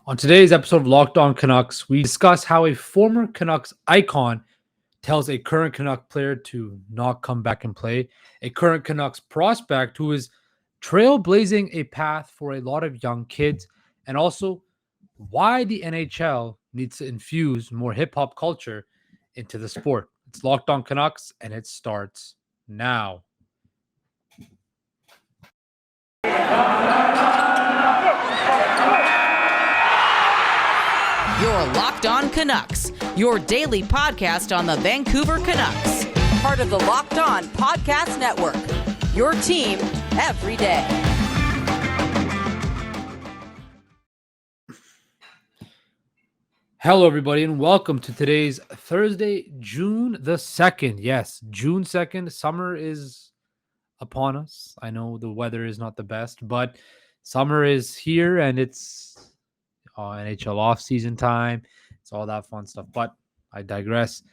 On today's episode of Locked On Canucks, we discuss how a former Canucks icon tells a current Canuck player to not come back and play, a current Canucks prospect who is trailblazing a path for a lot of young kids, and also why the NHL needs to infuse more hip hop culture into the sport. It's Locked On Canucks, and it starts now. You're Locked On Canucks, your daily podcast on the Vancouver Canucks. Part of the Locked On Podcast Network, your team every day. Hello, everybody, and welcome to today's Thursday, June the 2nd. Yes, June 2nd. Summer is upon us. I know the weather is not the best, but summer is here and it's NHL off-season time. It's all that fun stuff, but I digress.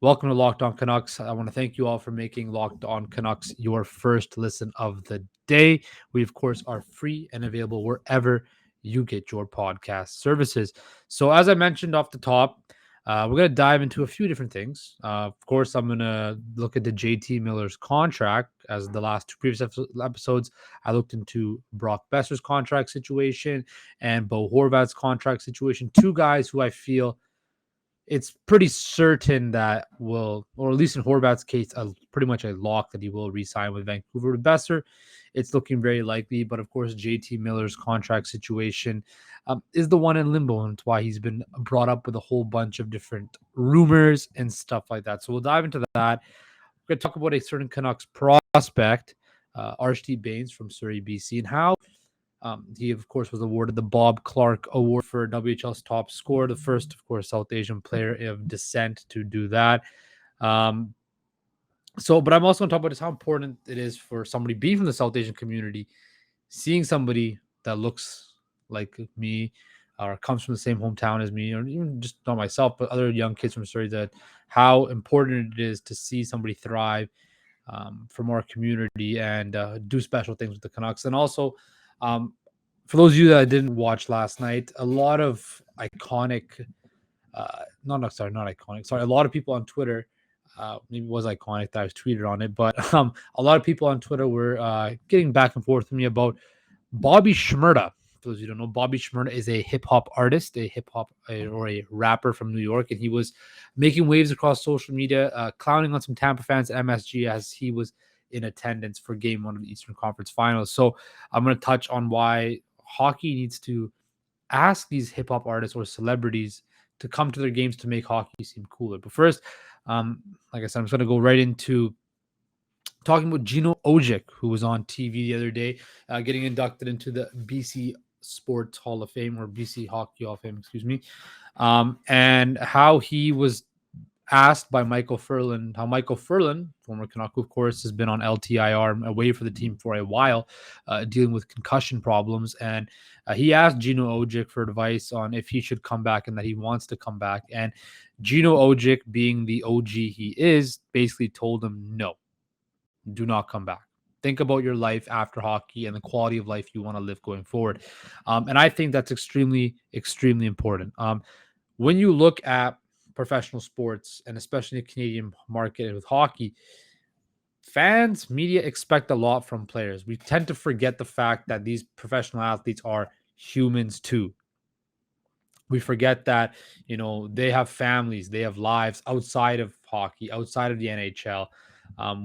Welcome to Locked On Canucks. I want to thank you all for making Locked On Canucks your first listen of the day. We, of course, are free and available wherever you get your podcast services. So as I mentioned off the top, we're going to dive into a few different things. Of course, I'm going to look at the J.T. Miller's contract. As the last two previous episodes, I looked into Brock Besser's contract situation and Bo Horvat's contract situation. Two guys who I feel it's pretty certain that will, or at least in Horvat's case, pretty much a lock that he will re-sign with Vancouver. With Besser, it's looking very likely. But of course, JT Miller's contract situation is the one in limbo, and it's why he's been brought up with a whole bunch of different rumors and stuff like that. So we'll dive into that. We're going to talk about a certain Canucks prospect, Arshdeep Bains from Surrey, BC, and how he, of course, was awarded the Bob Clarke Award for WHL's top scorer, the first, of course, South Asian player of descent to do that. But I'm also going to talk about how important it is for somebody being from the South Asian community, seeing somebody that looks like me or comes from the same hometown as me, or even just not myself, but other young kids from Surrey, that how important it is to see somebody thrive from our community and do special things with the Canucks. And also, for those of you that didn't watch last night, a lot of iconic, a lot of people on Twitter, maybe it was iconic that I was tweeted on it, but a lot of people on Twitter were getting back and forth with me about Bobby Shmurda. For those of you who don't know, Bobby Shmurda is a hip hop artist, or a rapper from New York, and he was making waves across social media, clowning on some Tampa fans at MSG as he was in attendance for Game 1 of the Eastern Conference Finals. So I'm going to touch on why hockey needs to ask these hip hop artists or celebrities to come to their games to make hockey seem cooler. But first, like I said, I'm just going to go right into talking about Gino Odjick, who was on TV the other day, getting inducted into the BC Sports Hall of Fame, or BC Hockey Hall of Fame, and how he was asked by Micheal Ferland, how Micheal Ferland, former Canuck, of course, has been on LTIR, away for the team for a while, dealing with concussion problems. And he asked Gino Odjick for advice on if he should come back and that he wants to come back. And Gino Odjick, being the OG he is, basically told him, no, do not come back. Think about your life after hockey and the quality of life you want to live going forward. And I think that's extremely, extremely important. When you look at professional sports, and especially the Canadian market with hockey, fans, media expect a lot from players. We tend to forget the fact that these professional athletes are humans too. We forget that, they have families, they have lives outside of hockey, outside of the NHL,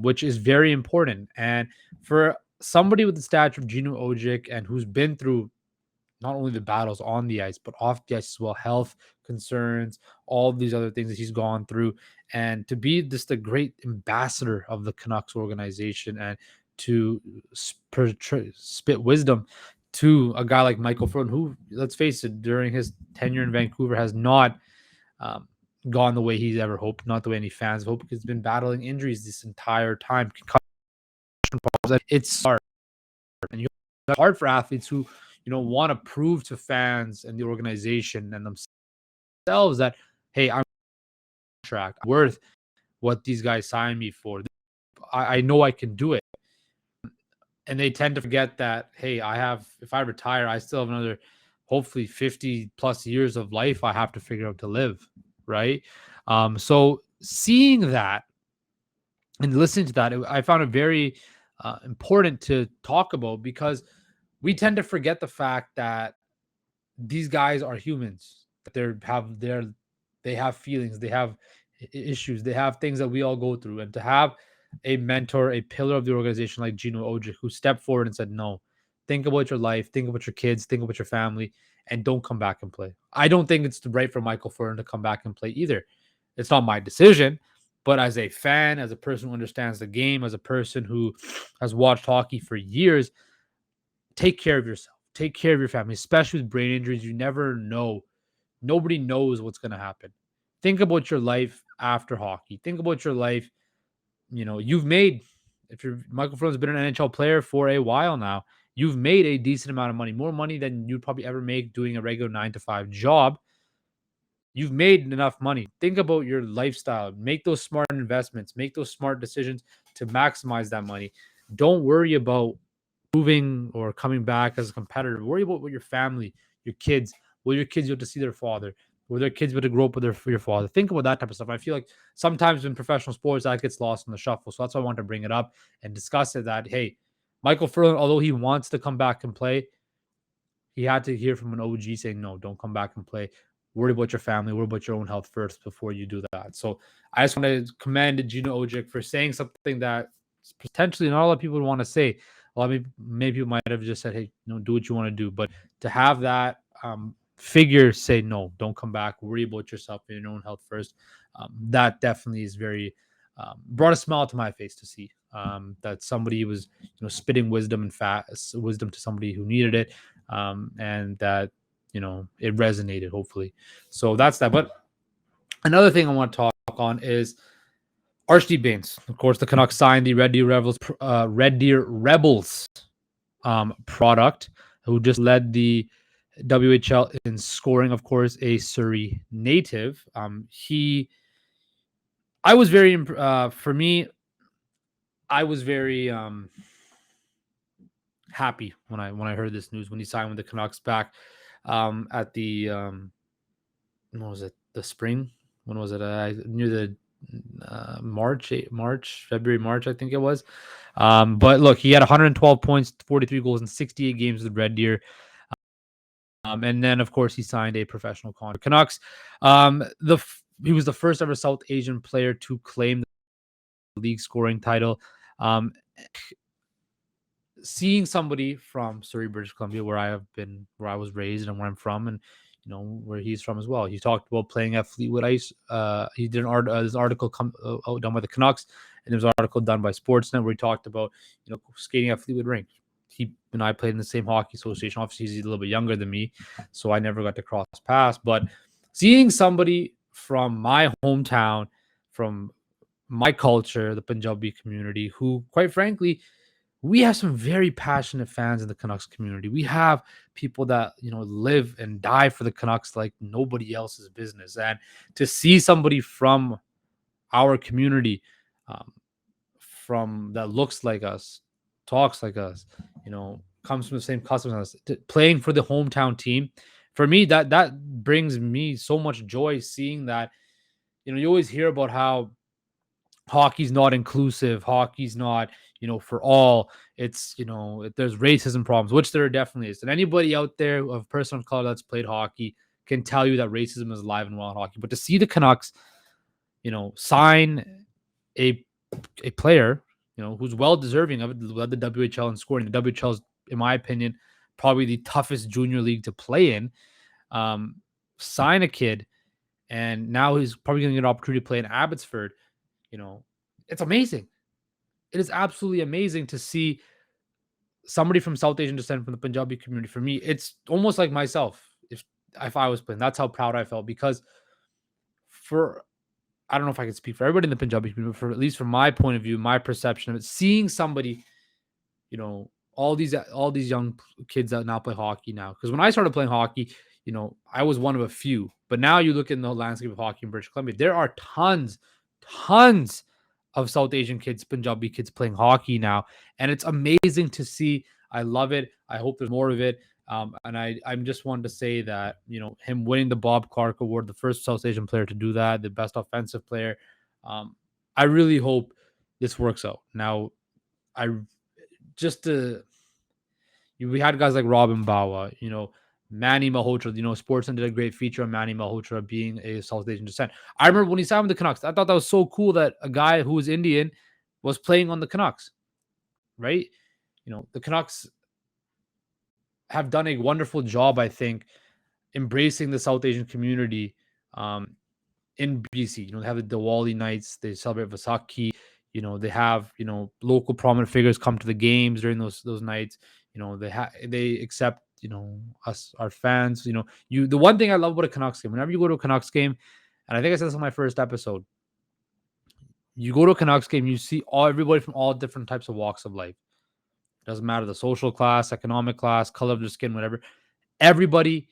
which is very important. And for somebody with the stature of Gino Odjick, and who's been through not only the battles on the ice, but off the ice as well, health concerns, all of these other things that he's gone through, and to be just a great ambassador of the Canucks organization and to spit wisdom to a guy like Micheal Ferland, who, let's face it, during his tenure in Vancouver has not gone the way he's ever hoped, not the way any fans hope, because he's been battling injuries this entire time. Concussion problems. It's hard. And it's hard for athletes who want to prove to fans and the organization and themselves that, hey, I'm worth what these guys signed me for. I know I can do it. And they tend to forget that, hey, if I retire, I still have another hopefully 50 plus years of life I have to figure out to live, right? So seeing that and listening to that, I found it very important to talk about, because we tend to forget the fact that these guys are humans. They have feelings, they have issues, they have things that we all go through. And to have a mentor, a pillar of the organization like Gino Odjick, who stepped forward and said, "No, think about your life, think about your kids, think about your family, and don't come back and play." I don't think it's right for Micheal Ferland to come back and play either. It's not my decision, but as a fan, as a person who understands the game, as a person who has watched hockey for years, take care of yourself. Take care of your family, especially with brain injuries. You never know. Nobody knows what's going to happen. Think about your life after hockey. Think about your life. You've made, if you're Micheal Ferland's been an NHL player for a while now, you've made a decent amount of money, more money than you'd probably ever make doing a regular 9 to 5 job. You've made enough money. Think about your lifestyle. Make those smart investments. Make those smart decisions to maximize that money. Don't worry about moving or coming back as a competitor. Worry about what your family, your kids, will your kids be able to see their father? Will their kids be able to grow up with your father? Think about that type of stuff. I feel like sometimes in professional sports that gets lost in the shuffle. So that's why I wanted to bring it up and discuss it. That, hey, Micheal Ferland, although he wants to come back and play, he had to hear from an OG saying, "No, don't come back and play. Worry about your family, worry about your own health first before you do that." So I just want to commend Gino Odjick for saying something that potentially not a lot of people would want to say. A lot of maybe people might have just said, "Hey, do what you want to do." But to have that figure say, "No, don't come back. Worry about yourself and your own health first," that definitely is very brought a smile to my face to see that somebody was spitting wisdom and wisdom to somebody who needed it, and that it resonated, hopefully. So that's that. But another thing I want to talk on is Arshdeep Bains. Of course, the Canucks signed the Red Deer Rebels product, who just led the WHL in scoring. Of course, a Surrey native. I was very for me, I was very happy when I heard this news, when he signed with the Canucks back at the what was it, the spring? When was it? Near the February, March, I think it was. But look, he had 112 points, 43 goals in 68 games with Red Deer. And then, of course, he signed a professional contract. Canucks. He was the first ever South Asian player to claim the league scoring title. Seeing somebody from Surrey, British Columbia, where I was raised and where I'm from, and where he's from as well. He talked about playing at Fleetwood Ice. He did this article done by the Canucks, and there was an article done by Sportsnet where he talked about skating at Fleetwood Rink. He and I played in the same hockey association. Obviously, he's a little bit younger than me, so I never got to cross paths. But seeing somebody from my hometown, from my culture, the Punjabi community, who, quite frankly, we have some very passionate fans in the Canucks community. We have people that live and die for the Canucks like nobody else's business. And to see somebody from our community, from that looks like us, talks like us, comes from the same customs as us, playing for the hometown team, for me, that brings me so much joy, seeing that. You always hear about how hockey's not inclusive, hockey's not for all. It's there's racism problems, which there definitely is, and anybody out there, a person of color that's played hockey, can tell you that racism is alive and well in hockey. But to see the Canucks sign a player who's well deserving of it, led the WHL in scoring. The WHL is, in my opinion, probably the toughest junior league to play in. Sign a kid, and now he's probably going to get an opportunity to play in Abbotsford. It's amazing. It is absolutely amazing to see somebody from South Asian descent, from the Punjabi community. For me, it's almost like myself. If I was playing, that's how proud I felt, because I don't know if I can speak for everybody in the Punjabi community, but at least from my point of view, my perception of it, seeing somebody, all these young kids that now play hockey now. Because when I started playing hockey, I was one of a few. But now you look in the landscape of hockey in British Columbia, there are tons of South Asian kids, Punjabi kids playing hockey now. And it's amazing to see. I love it. I hope there's more of it. And I'm just wanted to say that, him winning the Bob Clarke Award, the first South Asian player to do that, the best offensive player. Um, I really hope this works out. Now, I just we had guys like Robin Bawa, Manny Malhotra. Sportsman did a great feature on Manny Malhotra being a South Asian descent. I remember when he signed with the Canucks, I thought that was so cool that a guy who was Indian was playing on the Canucks, right? The Canucks have done a wonderful job, I think, embracing the South Asian community in BC. They have the Diwali nights, they celebrate Vaisakhi. They have local prominent figures come to the games during those nights. They accept us, our fans. The one thing I love about a Canucks game, whenever you go to a Canucks game, and I think I said this on my first episode, you go to a Canucks game, you see everybody from all different types of walks of life. It doesn't matter the social class, economic class, color of their skin, whatever. Everybody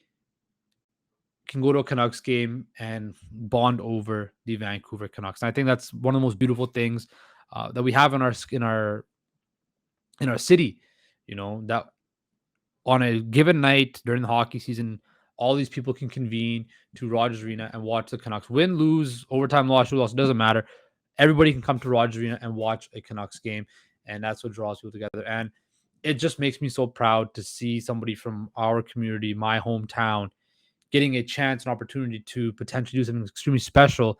can go to a Canucks game and bond over the Vancouver Canucks. And I think that's one of the most beautiful things that we have in our city. That on a given night during the hockey season, all these people can convene to Rogers Arena and watch the Canucks win, lose, overtime, loss, doesn't matter. Everybody can come to Rogers Arena and watch a Canucks game, and that's what draws people together. And it just makes me so proud to see somebody from our community, my hometown, getting a chance, an opportunity to potentially do something extremely special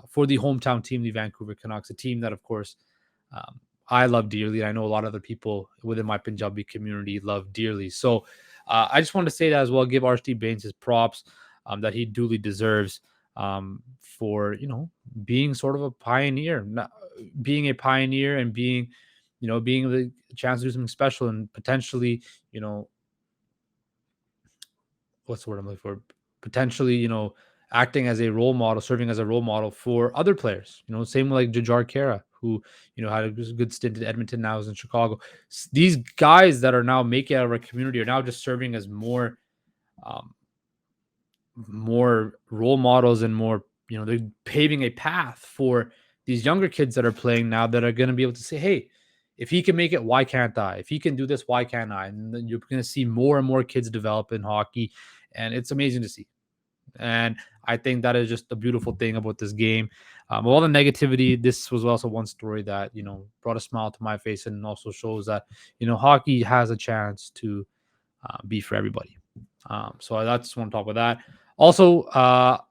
for the hometown team, the Vancouver Canucks, a team that, of course, I love dearly. I know a lot of other people within my Punjabi community love dearly. So I just wanted to say that as well, give Arshdeep Bains his props that he duly deserves for, being sort of a pioneer, being a pioneer and being the chance to do something special and potentially, what's the word I'm looking for? Potentially, acting as a role model, serving as a role model for other players. Same like Jujhar Khaira, who had a good stint in Edmonton, now is in Chicago. These guys that are now making out of our community are now just serving as more role models and more, they're paving a path for these younger kids that are playing now that are going to be able to say, hey, if he can make it, why can't I? If he can do this, why can't I? And then you're going to see more and more kids develop in hockey, and it's amazing to see. And I think that is just a beautiful thing about this game. All the negativity, this was also one story that, brought a smile to my face and also shows that, hockey has a chance to be for everybody. So I just want to talk about that. Also,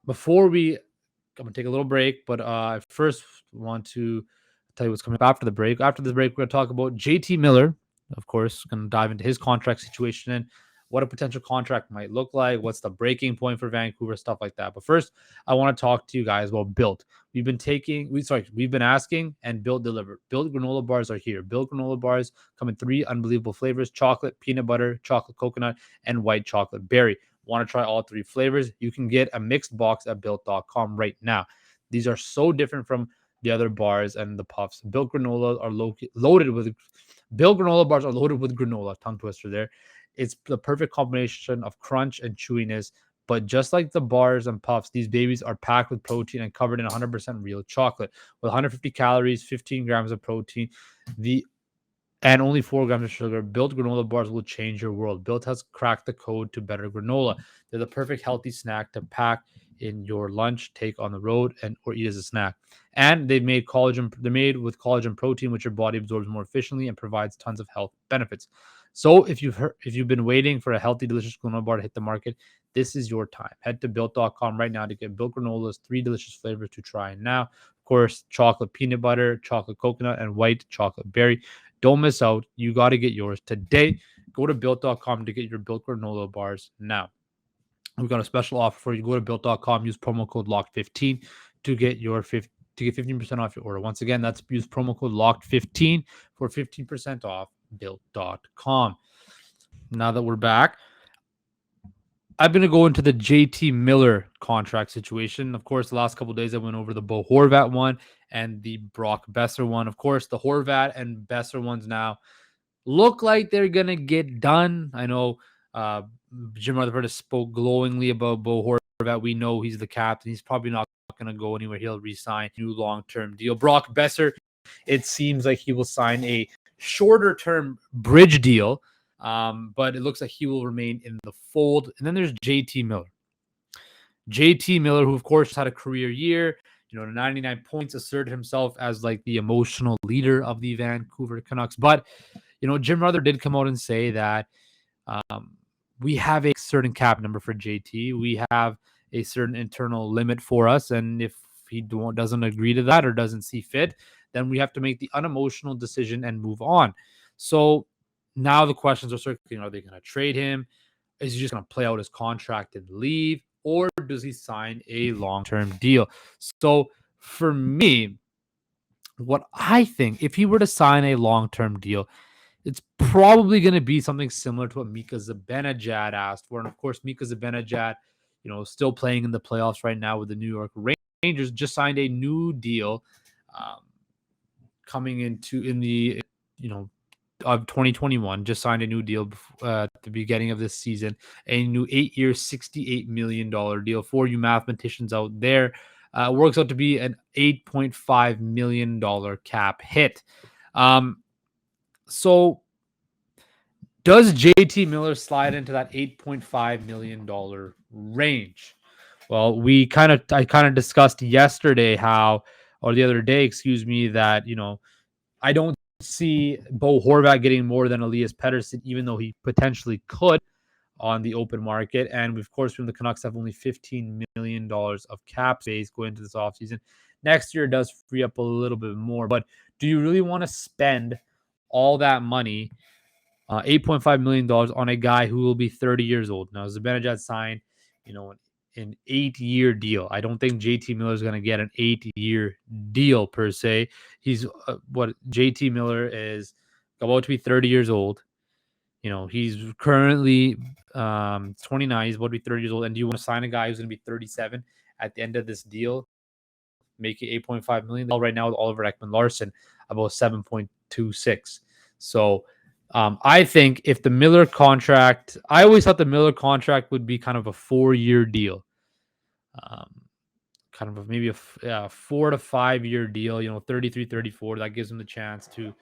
before I'm going to take a little break, but I first want to tell you what's coming up after the break. After this break, we're going to talk about J.T. Miller, of course, going to dive into his contract situation and what a potential contract might look like, what's the breaking point for Vancouver, stuff like that. But first, I want to talk to you guys about Built. We've been asking, and Built delivered. Built granola bars are here. Built granola bars come in 3 unbelievable flavors: chocolate, peanut butter, chocolate coconut, and white chocolate berry. Want to try all 3 flavors? You can get a mixed box at built.com right now. These are so different from the other bars and the puffs. Built granola are loaded with Built granola bars are loaded with granola. Tongue twister there. It's the perfect combination of crunch and chewiness. But just like the bars and puffs, these babies are packed with protein and covered in 100% real chocolate with 150 calories, 15 grams of protein, and only 4 grams of sugar. Built granola bars will change your world. Built has cracked the code to better granola. They're the perfect healthy snack to pack in your lunch, take on the road, or eat as a snack. And they're made with collagen protein, which your body absorbs more efficiently and provides tons of health benefits. So if you've been waiting for a healthy, delicious granola bar to hit the market, this is your time. Head to built.com right now to get Built granola's 3 delicious flavors to try now. Of course, chocolate peanut butter, chocolate coconut, and white chocolate berry. Don't miss out. You got to get yours today. Go to built.com to get your Built granola bars now. We've got a special offer for you. Go to built.com, use promo code LOCKED15 to get 15% off your order. Once again, that's use promo code LOCKED15 for 15% off built.com. Now that we're back, I'm going to go into the JT Miller contract situation. Of course, the last couple of days I went over the Bo Horvat one and the Brock Besser one. Of course, the Horvat and Besser ones now look like they're going to get done. I know Jim Rutherford has spoke glowingly about Bo Horvat. We know he's the captain. He's probably not going to go anywhere. He'll resign a new long-term deal. Brock Besser, it seems like he will sign a shorter-term bridge deal But it looks like he will remain in the fold. And then there's J.T. Miller. J.T. Miller, who of course had a career year, 99 points, asserted himself as like the emotional leader of the Vancouver Canucks. But, Jim Ruther did come out and say that we have a certain cap number for JT. We have a certain internal limit for us. And if he doesn't agree to that or doesn't see fit, then we have to make the unemotional decision and move on. So now the questions are circling. Are they going to trade him? Is he just going to play out his contract and leave? Or does he sign a long-term deal? So for me, what I think, if he were to sign a long-term deal, it's probably going to be something similar to what Mika Zibanejad asked for. And of course, Mika Zibanejad, still playing in the playoffs right now with the New York Rangers, just signed a new deal coming in the, of 2021, just signed a new deal at the beginning of this season, a new 8-year, $68 million deal. For you mathematicians out there, works out to be an $8.5 million cap hit. So does JT Miller slide into that $8.5 million range? Well, I kind of discussed yesterday the other day, that, I don't see Bo Horvat getting more than Elias Pettersson, even though he potentially could on the open market. And of course, the Canucks have only $15 million of cap space going into this offseason. Next year does free up a little bit more, but do you really want to spend all that money, $8.5 million, on a guy who will be 30 years old? Now, Zibanejad signed, an 8-year deal. I don't think JT Miller is going to get an 8-year deal per se. He's what JT Miller is about to be 30 years old. He's currently 29. He's about to be 30 years old. And do you want to sign a guy who's going to be 37 at the end of this deal, making $8.5 million right now with Oliver Ekman-Larsson about 7.26? So I think if the Miller contract, I always thought the Miller contract would be kind of a 4-year deal. Kind of maybe a 4 to 5 year deal, 33, 34. That gives him the chance to,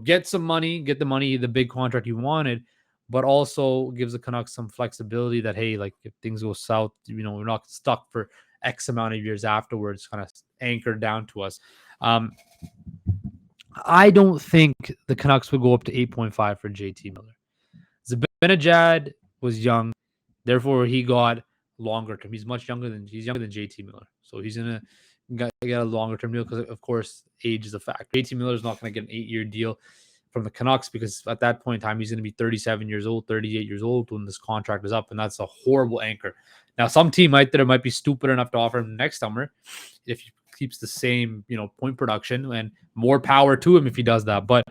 get some money, get the big contract he wanted, but also gives the Canucks some flexibility that, hey, like if things go south, we're not stuck for X amount of years afterwards, kind of anchored down to us. I don't think the Canucks would go up to 8.5 for JT Miller. Zibanejad was young, therefore he got longer term. He's younger than JT Miller, so he's gonna get a longer term deal because, of course, age is a fact. JT Miller is not going to get an 8-year deal from the Canucks because at that point in time he's going to be 37 years old, 38 years old when this contract is up, and that's a horrible anchor. Now, some team might be stupid enough to offer him next summer if he keeps the same point production, and more power to him if he does that. But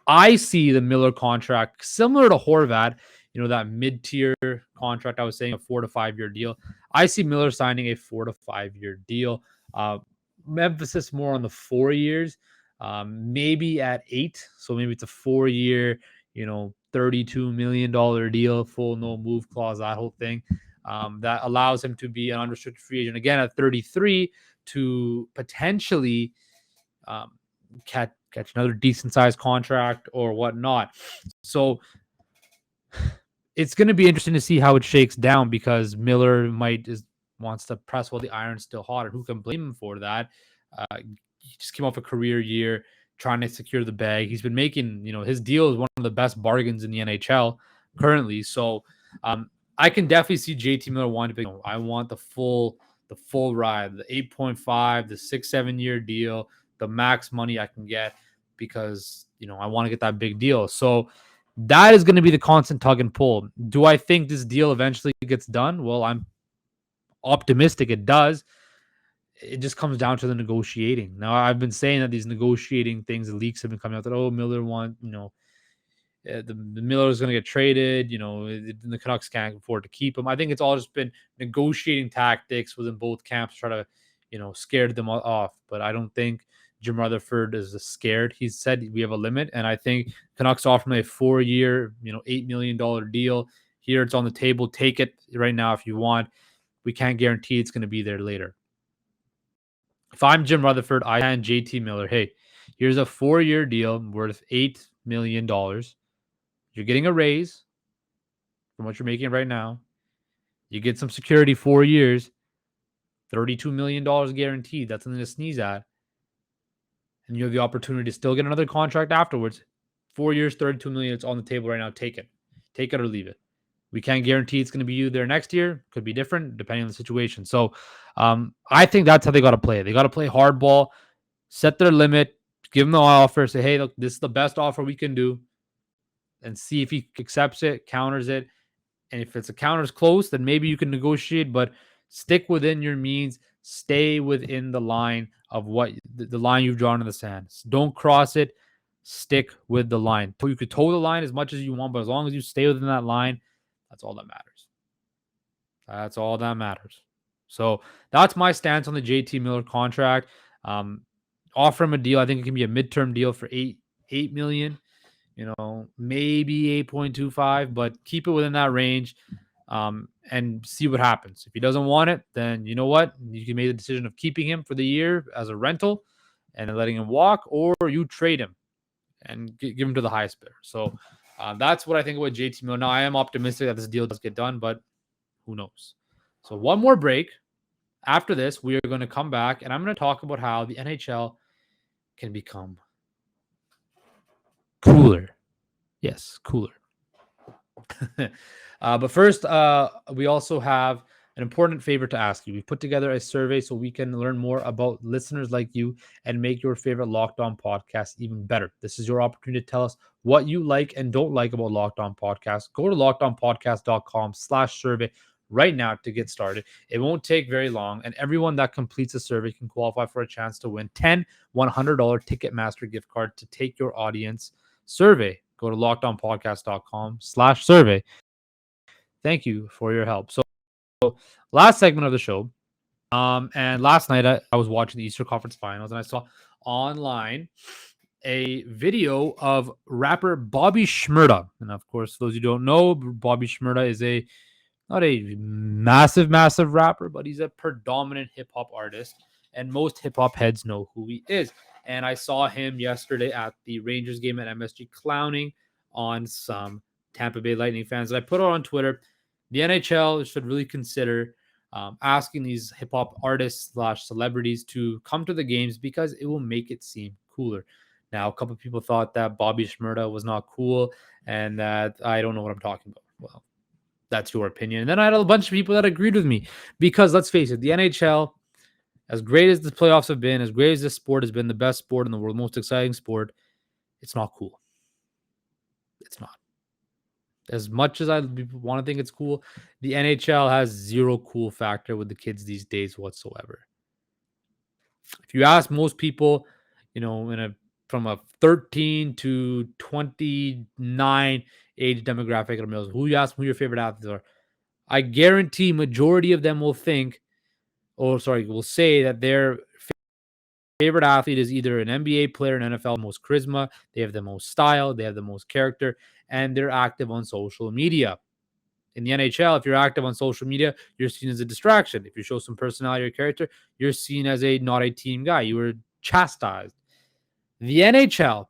I see the Miller contract similar to Horvat. That mid-tier contract I was saying, a 4 to 5 year deal. I see Miller signing a 4 to 5 year deal. Emphasis more on the 4 years, maybe at 8. So maybe it's a 4-year, $32 million deal, full no move clause, that whole thing. That allows him to be an unrestricted free agent again at 33 to potentially catch another decent sized contract or whatnot. So it's going to be interesting to see how it shakes down because Miller wants to press while the iron's still hot, and who can blame him for that? He just came off a career year trying to secure the bag. He's been making, his deal is one of the best bargains in the NHL currently. So I can definitely see JT Miller wanting to, I want the full ride, the 8.5, the 6-7 year deal, the max money I can get because, I want to get that big deal. So that is going to be the constant tug and pull. Do I think this deal eventually gets done? Well, I'm optimistic it does. It just comes down to the negotiating. Now, I've been saying that these negotiating things, the leaks have been coming out that, Miller the Miller is going to get traded. The Canucks can't afford to keep him. I think it's all just been negotiating tactics within both camps to try to, scare them off. But I don't think Jim Rutherford is scared. He said we have a limit, and I think Canucks offer him a 4-year, $8 million deal. Here it's on the table. Take it right now if you want. We can't guarantee it's going to be there later. If I'm Jim Rutherford, I hand JT Miller, hey, here's a 4-year deal worth $8 million. You're You're getting a raise from what you're making right now. You get some security 4 years, $32 million guaranteed. That's something to sneeze at. And you have the opportunity to still get another contract afterwards. 4 years, $32 million. It's on the table right now. Take it. Take it or leave it. We can't guarantee it's going to be you there next year. Could be different depending on the situation. So I think that's how they got to play. They got to play hardball, set their limit, give him the offer, say, hey, look, this is the best offer we can do, and see if he accepts it, counters it. And if it's a counters close, then maybe you can negotiate, but stick within your means. Stay within the line of what the line you've drawn in the sand. Don't cross it. Stick with the line. You could toe the line as much as you want, but as long as you stay within that line, that's all that matters. That's all that matters. So that's my stance on the JT Miller contract. Offer him a deal. I think it can be a midterm deal for $8 million. Maybe 8.25, but keep it within that range and see what happens. If he doesn't want it, then you know what? You can make the decision of keeping him for the year as a rental and letting him walk, or you trade him and give him to the highest bidder. So that's what I think about JT Miller. Now, I am optimistic that this deal does get done, but who knows? So one more break. After this, we are going to come back, and I'm going to talk about how the NHL can become cooler. Yes, cooler. But first, we also have an important favor to ask you. We put together a survey so we can learn more about listeners like you and make your favorite Locked On podcast even better. This is your opportunity to tell us what you like and don't like about Locked On Podcast. Go to lockedonpodcast.com/survey right now to get started. It won't take very long, and everyone that completes the survey can qualify for a chance to win 10 $100 Ticketmaster gift card to take your audience survey. Go to lockedonpodcast.com/survey. Thank you for your help. So last segment of the show, and last night I was watching the Eastern Conference Finals, and I saw online a video of rapper Bobby Shmurda. And of course, those who don't know, Bobby Shmurda is not a massive rapper, but he's a predominant hip-hop artist, and most hip-hop heads know who he is. And I saw him yesterday at the Rangers game at MSG clowning on some Tampa Bay Lightning fans. And I put it on Twitter. The NHL should really consider asking these hip-hop artists / celebrities to come to the games because it will make it seem cooler. Now, a couple of people thought that Bobby Shmurda was not cool and that I don't know what I'm talking about. Well, that's your opinion. And then I had a bunch of people that agreed with me because let's face it, the NHL, as great as the playoffs have been, as great as this sport has been, the best sport in the world, most exciting sport, it's not cool. It's not. As much as I want to think it's cool, the NHL has zero cool factor with the kids these days whatsoever. If you ask most people, from a 13 to 29 age demographic of males, who you ask who your favorite athletes are, I guarantee majority of them will say that their favorite athlete is either an NBA player, an NFL, most charisma, they have the most style, they have the most character, and they're active on social media. In the NHL, if you're active on social media, you're seen as a distraction. If you show some personality or character, you're seen as not a team guy. You were chastised. The NHL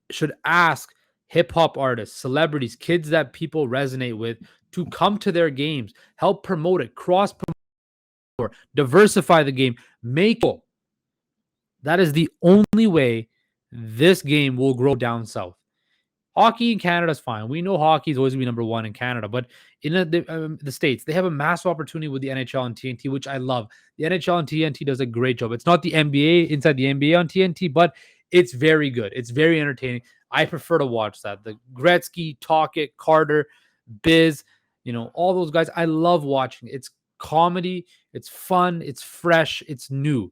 should ask hip-hop artists, celebrities, kids that people resonate with to come to their games, help promote it, cross-promote, diversify the game, make it. That is the only way this game will grow down south. Hockey in Canada is fine. We know hockey is always going to be number one in Canada, but in the States, they have a massive opportunity with the NHL and TNT, which I love. The NHL and TNT does a great job. It's not the NBA inside the NBA on TNT, but it's very good. It's very entertaining. I prefer to watch that. The Gretzky, Talkett, Carter, Biz, all those guys. I love watching. It's comedy. It's fun. It's fresh. It's new,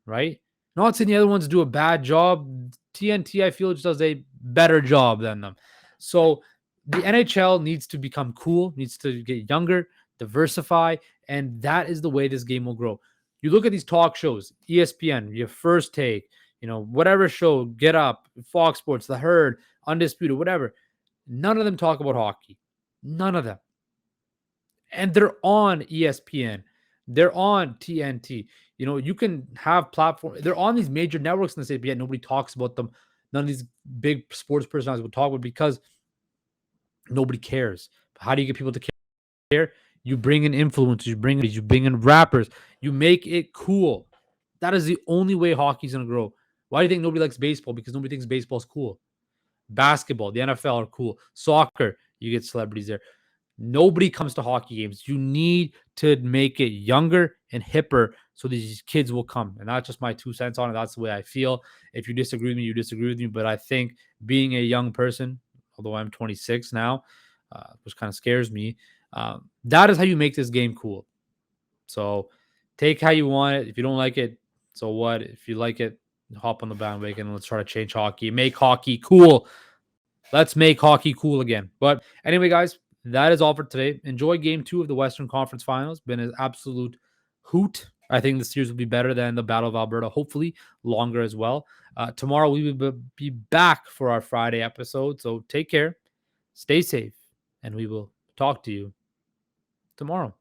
right? Not saying the other ones do a bad job. TNT, I feel, just does a better job than them. So the NHL needs to become cool, needs to get younger, diversify, and that is the way this game will grow. You look at these talk shows, ESPN, your First Take, whatever show, Get Up, Fox Sports, The Herd, Undisputed, whatever. None of them talk about hockey. None of them. And they're on ESPN. They're on TNT. You can have platforms. They're on these major networks in the state, but yet nobody talks about them. None of these big sports personalities will talk about because Nobody cares. How do you get people to care? You bring in influencers, you bring in rappers, you make it cool. That is the only way hockey's gonna grow. Why do you think nobody likes baseball? Because nobody thinks baseball's cool. Basketball, the NFL are cool. Soccer, you get celebrities there. Nobody comes to hockey games. You need to make it younger and hipper so these kids will come. And that's just my 2 cents on it. That's the way I feel. If you disagree with me, you disagree with me. But I think being a young person, although I'm 26 now, which kind of scares me, that is how you make this game cool. So take how you want it. If you don't like it, so what? If you like it, hop on the bandwagon. Let's try to change hockey. Make hockey cool. Let's make hockey cool again. But anyway, guys, that is all for today. Enjoy game 2 of the Western Conference Finals. Been an absolute hoot. I think the series will be better than the Battle of Alberta, hopefully longer as well. Tomorrow we will be back for our Friday episode. So take care, stay safe, and we will talk to you tomorrow.